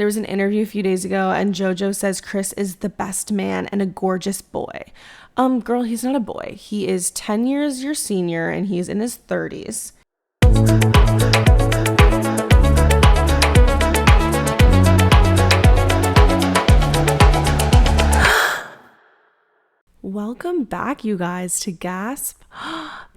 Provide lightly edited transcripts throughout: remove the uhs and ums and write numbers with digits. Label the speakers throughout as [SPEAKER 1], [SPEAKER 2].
[SPEAKER 1] There was an interview a few days ago and JoJo says Chris is the best man and a gorgeous boy. Girl, he's not a boy. He is 10 years your senior and he's in his 30s. Welcome back, you guys, to Gasp,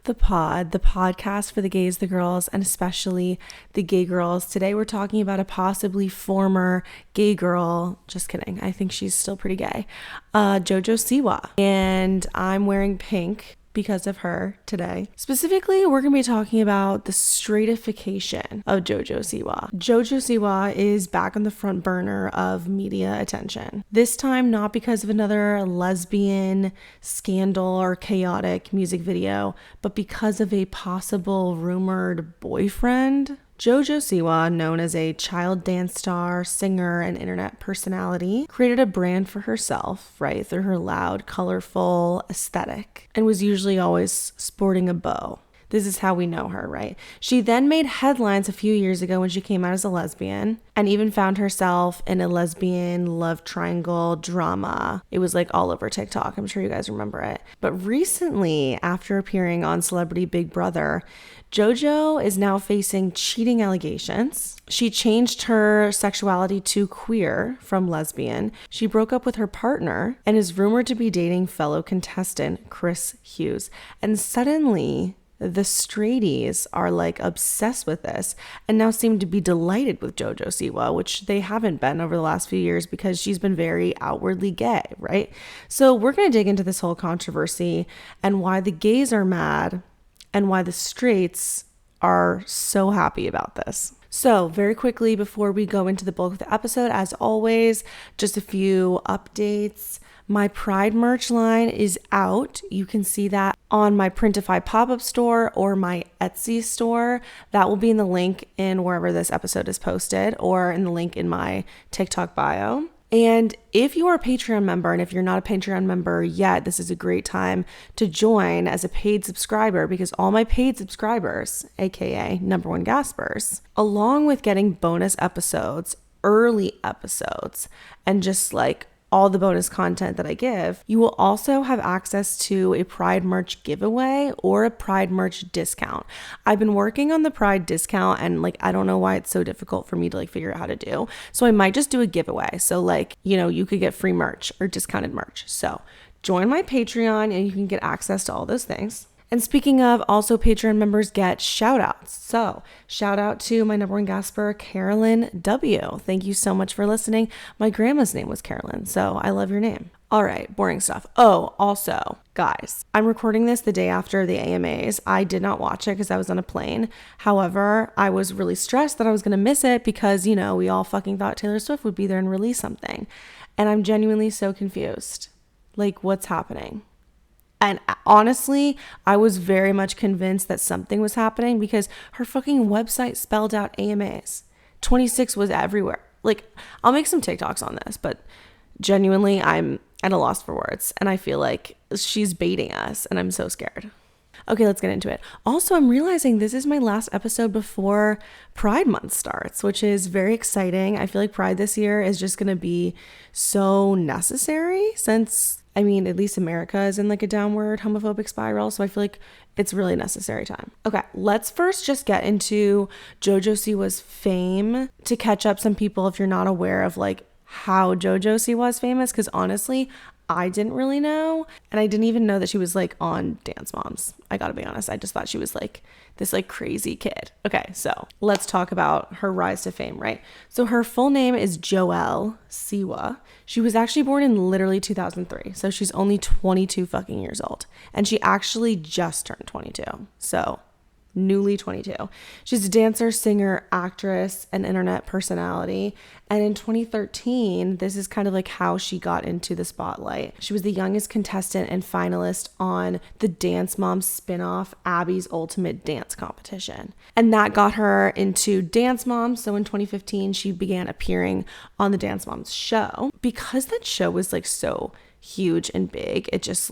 [SPEAKER 1] the podcast for the gays, the girls, and especially the gay girls. Today we're talking about a possibly former gay girl. Just kidding. I think she's still pretty gay. JoJo Siwa. And I'm wearing pink because of her today. Specifically, we're going to be talking about the straightification of JoJo Siwa. JoJo Siwa is back on the front burner of media attention. This time, not because of another lesbian scandal or chaotic music video, but because of a possible rumored boyfriend. JoJo Siwa, known as a child dance star, singer, and internet personality, created a brand for herself, right, through her loud, colorful aesthetic, and was usually always sporting a bow. This is how we know her, right? She then made headlines a few years ago when she came out as a lesbian and even found herself in a lesbian love triangle drama. It was like all over TikTok. I'm sure you guys remember it. But recently, after appearing on Celebrity Big Brother, JoJo is now facing cheating allegations. She changed her sexuality to queer from lesbian. She broke up with her partner and is rumored to be dating fellow contestant Chris Hughes. And suddenly, the straighties are like obsessed with this and now seem to be delighted with JoJo Siwa, which they haven't been over the last few years because she's been very outwardly gay, right? So we're going to dig into this whole controversy and why the gays are mad and why the straights are so happy about this. So very quickly before we go into the bulk of the episode, as always, just a few updates. My Pride merch line is out. You can see that on my Printify pop-up store or my Etsy store. That will be in the link in wherever this episode is posted or in the link in my TikTok bio. And if you are a Patreon member, and if you're not a Patreon member yet, this is a great time to join as a paid subscriber because all my paid subscribers, aka number one gaspers, along with getting bonus episodes, early episodes, and just like all the bonus content that I give, you will also have access to a Pride merch giveaway or a Pride merch discount. I've been working on the Pride discount and I don't know why it's so difficult for me to figure out how to do. So I might just do a giveaway. So you could get free merch or discounted merch. So join my Patreon and you can get access to all those things. And speaking of, also Patreon members get shout outs. So shout out to my number one gasper, Carolyn W. Thank you so much for listening. My grandma's name was Carolyn, so I love your name. All right, boring stuff. Oh, also, guys, I'm recording this the day after the AMAs. I did not watch it because I was on a plane. However, I was really stressed that I was going to miss it because, we all fucking thought Taylor Swift would be there and release something. And I'm genuinely so confused. What's happening? And honestly, I was very much convinced that something was happening because her fucking website spelled out AMAs. 26 was everywhere. I'll make some TikToks on this, but genuinely, I'm at a loss for words. And I feel like she's baiting us and I'm so scared. Okay, let's get into it. Also, I'm realizing this is my last episode before Pride Month starts, which is very exciting. I feel like Pride this year is just going to be so necessary since at least America is in a downward homophobic spiral. So I feel like it's really necessary time. Okay, let's first just get into JoJo Siwa's fame to catch up some people if you're not aware of how JoJo Siwa is famous. Because honestly, I didn't really know. And I didn't even know that she was on Dance Moms. I gotta be honest. I just thought she was this crazy kid. Okay, so let's talk about her rise to fame, right? So her full name is Joelle Siwa. She was actually born in literally 2003. So she's only 22 fucking years old. And she actually just turned 22. So newly 22. She's a dancer, singer, actress, and internet personality. And in 2013, this is kind of how she got into the spotlight. She was the youngest contestant and finalist on the Dance Moms spinoff, Abby's Ultimate Dance Competition. And that got her into Dance Moms. So in 2015, she began appearing on the Dance Moms show. Because that show was so huge and big, it just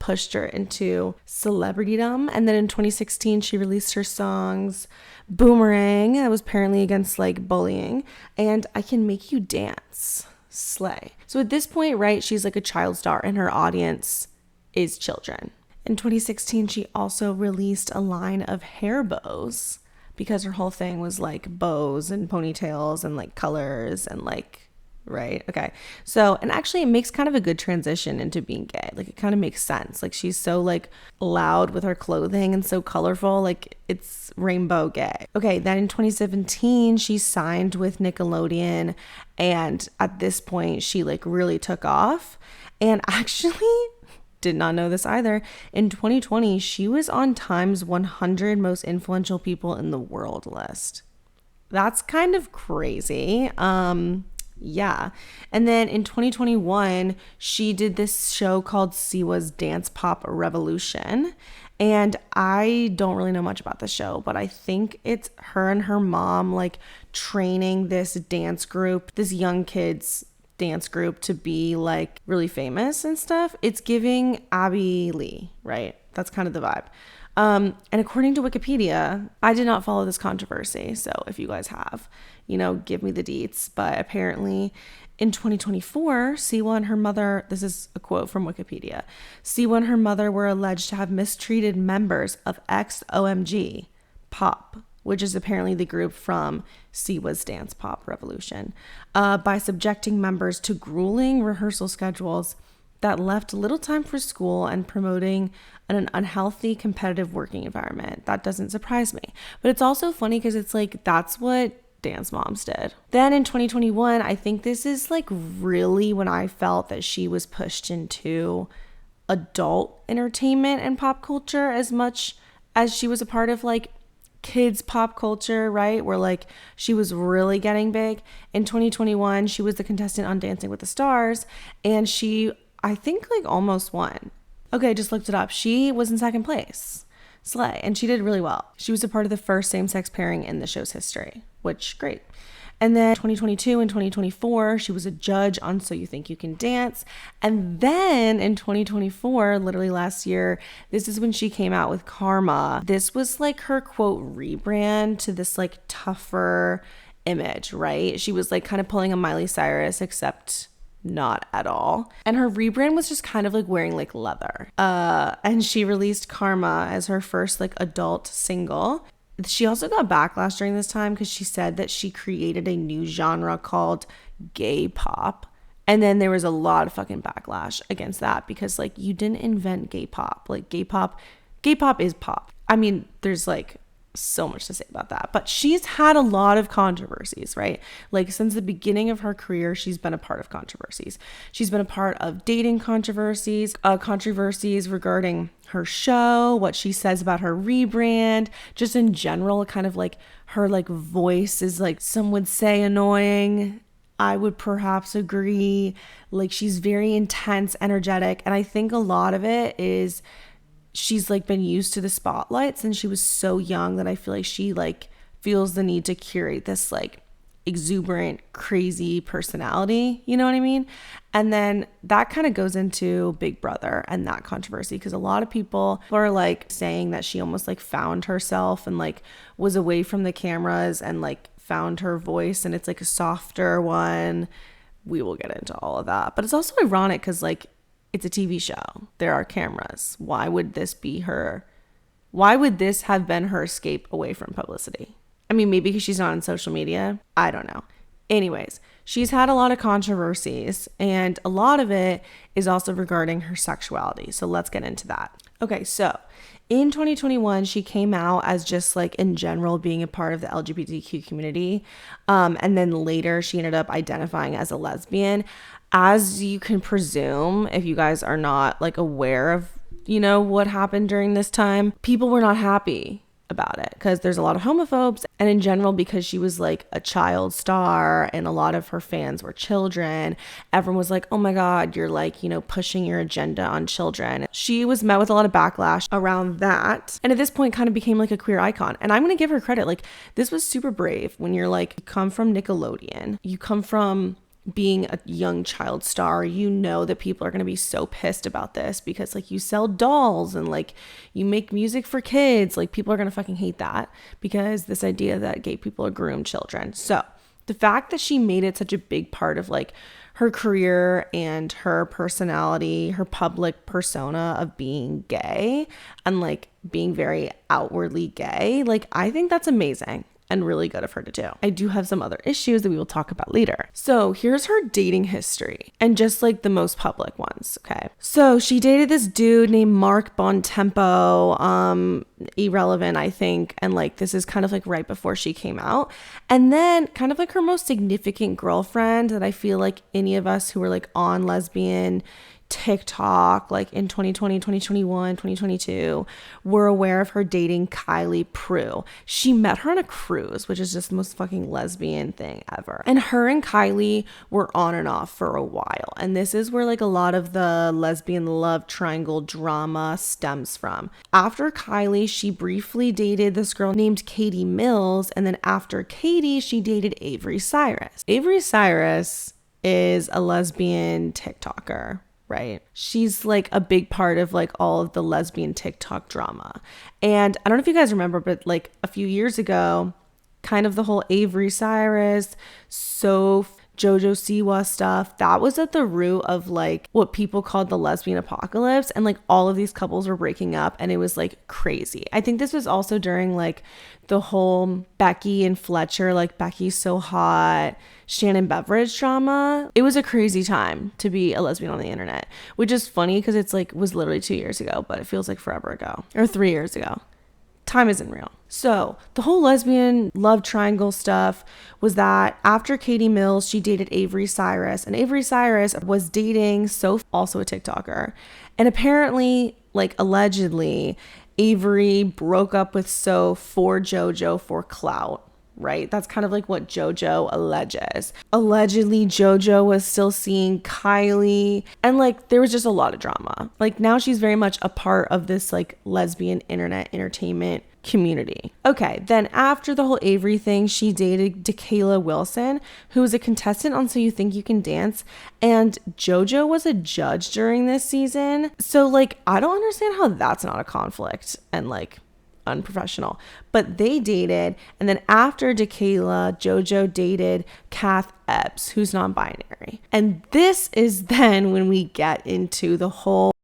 [SPEAKER 1] pushed her into celebritydom. And then in 2016, she released her songs Boomerang, that was apparently against like bullying, and I Can Make You Dance, slay. So at this point, right, she's like a child star and her audience is children. In 2016, she also released a line of hair bows because her whole thing was like bows and ponytails and like colors and like, right? Okay. So, and actually it makes kind of a good transition into being gay. Like it kind of makes sense. Like she's so like loud with her clothing and so colorful. Like it's rainbow gay. Okay. Then in 2017, she signed with Nickelodeon. And at this point she like really took off. And actually did not know this either. In 2020, she was on Time's 100 most influential people in the world list. That's kind of crazy. Yeah. And then in 2021, she did this show called Siwa's Dance Pop Revolution. And I don't really know much about the show, but I think it's her and her mom like training this dance group, this young kids dance group to be like really famous and stuff. It's giving Abby Lee, right? That's kind of the vibe. And according to Wikipedia, I did not follow this controversy. So if you guys have, give me the deets. But apparently in 2024, Siwa and her mother, this is a quote from Wikipedia, Siwa and her mother were alleged to have mistreated members of XOMG Pop, which is apparently the group from Siwa's Dance Pop Revolution, by subjecting members to grueling rehearsal schedules that left little time for school and promoting an unhealthy competitive working environment. That doesn't surprise me. But it's also funny because it's like, that's what dance moms did. Then in 2021, I think this is like really when I felt that she was pushed into adult entertainment and pop culture as much as she was a part of like kids pop culture, right? Where like she was really getting big. In 2021, she was the contestant on Dancing with the Stars, and she, I think, like almost won. Okay, I just looked it up. She was in second place. Slay. And she did really well. She was a part of the first same-sex pairing in the show's history, which great. And then 2022 and 2024, she was a judge on So You Think You Can Dance. And then in 2024, literally last year, this is when she came out with Karma. This was like her quote rebrand to this like tougher image, right? She was like kind of pulling a Miley Cyrus, except not at all. And her rebrand was just kind of like wearing like leather. And she released Karma as her first like adult single. She also got backlash during this time because she said that she created a new genre called gay pop. And then there was a lot of fucking backlash against that because like you didn't invent gay pop. Like gay pop is pop. I mean, there's like so much to say about that, but she's had a lot of controversies, right? Like since the beginning of her career, she's been a part of controversies. She's been a part of dating controversies regarding her show, what she says about her rebrand, just in general, kind of like her like voice is like, some would say annoying. I would perhaps agree. Like she's very intense, energetic, and I think a lot of it is she's like been used to the spotlight since she was so young that I feel like she like feels the need to curate this like exuberant, crazy personality. You know what I mean? And then that kind of goes into Big Brother and that controversy because a lot of people are like saying that she almost like found herself and like was away from the cameras and like found her voice, and it's like a softer one. We will get into all of that. But it's also ironic because like it's a TV show. There are cameras. Why would this be her? Why would this have been her escape away from publicity? I mean, maybe because she's not on social media. I don't know. Anyways, she's had a lot of controversies, and a lot of it is also regarding her sexuality. So let's get into that. Okay, so in 2021, she came out as just like in general being a part of the LGBTQ community. And then later she ended up identifying as a lesbian. As you can presume, if you guys are not like aware of, what happened during this time, people were not happy about it because there's a lot of homophobes, and in general because she was like a child star and a lot of her fans were children, everyone was like, oh my god, you're like pushing your agenda on children. She was met with a lot of backlash around that, and at this point kind of became like a queer icon. And I'm gonna give her credit, like this was super brave when you're like, you come from Nickelodeon, you come from being a young child star, you know that people are going to be so pissed about this because like you sell dolls and like you make music for kids. Like people are going to fucking hate that because this idea that gay people are groomed children. So the fact that she made it such a big part of like her career and her personality, her public persona of being gay and like being very outwardly gay, like I think that's amazing and really good of her to do. I do have some other issues that we will talk about later. So here's her dating history and just like the most public ones. Okay. So she dated this dude named Mark Bontempo, irrelevant, I think. And like, this is kind of like right before she came out. And then kind of like her most significant girlfriend that I feel like any of us who were like on Lesbian TikTok like in 2020, 2021, 2022 were aware of her dating Kylie Prue. She met her on a cruise, which is just the most fucking lesbian thing ever. And her and Kylie were on and off for a while. And this is where like a lot of the lesbian love triangle drama stems from. After Kylie, she briefly dated this girl named Katie Mills. And then after Katie, she dated Avery Cyrus. Avery Cyrus is a lesbian TikToker. Right? She's like a big part of like all of the lesbian TikTok drama. And I don't know if you guys remember, but like a few years ago, kind of the whole Avery Cyrus, Soph, JoJo Siwa stuff, that was at the root of like what people called the lesbian apocalypse. And like all of these couples were breaking up and it was like crazy. I think this was also during like the whole Becky and Fletcher, like Becky's so hot, Shannon Beveridge drama. It was a crazy time to be a lesbian on the internet, which is funny because it's like was literally 2 years ago, but it feels like forever ago or 3 years ago. Time isn't real. So the whole lesbian love triangle stuff was that after Katie Mills, she dated Avery Cyrus, and Avery Cyrus was dating Soph, also a TikToker. And apparently, like allegedly, Avery broke up with Soph for JoJo for clout. Right? That's kind of like what JoJo alleges. Allegedly, JoJo was still seeing Kylie and like there was just a lot of drama. Like now she's very much a part of this like lesbian internet entertainment community. Okay, then after the whole Avery thing, she dated Dakayla Wilson, who was a contestant on So You Think You Can Dance, and JoJo was a judge during this season. So like I don't understand how that's not a conflict and like unprofessional, but they dated. And then after Dakayla, JoJo dated Kath Epps, who's non-binary. And this is then when we get into the whole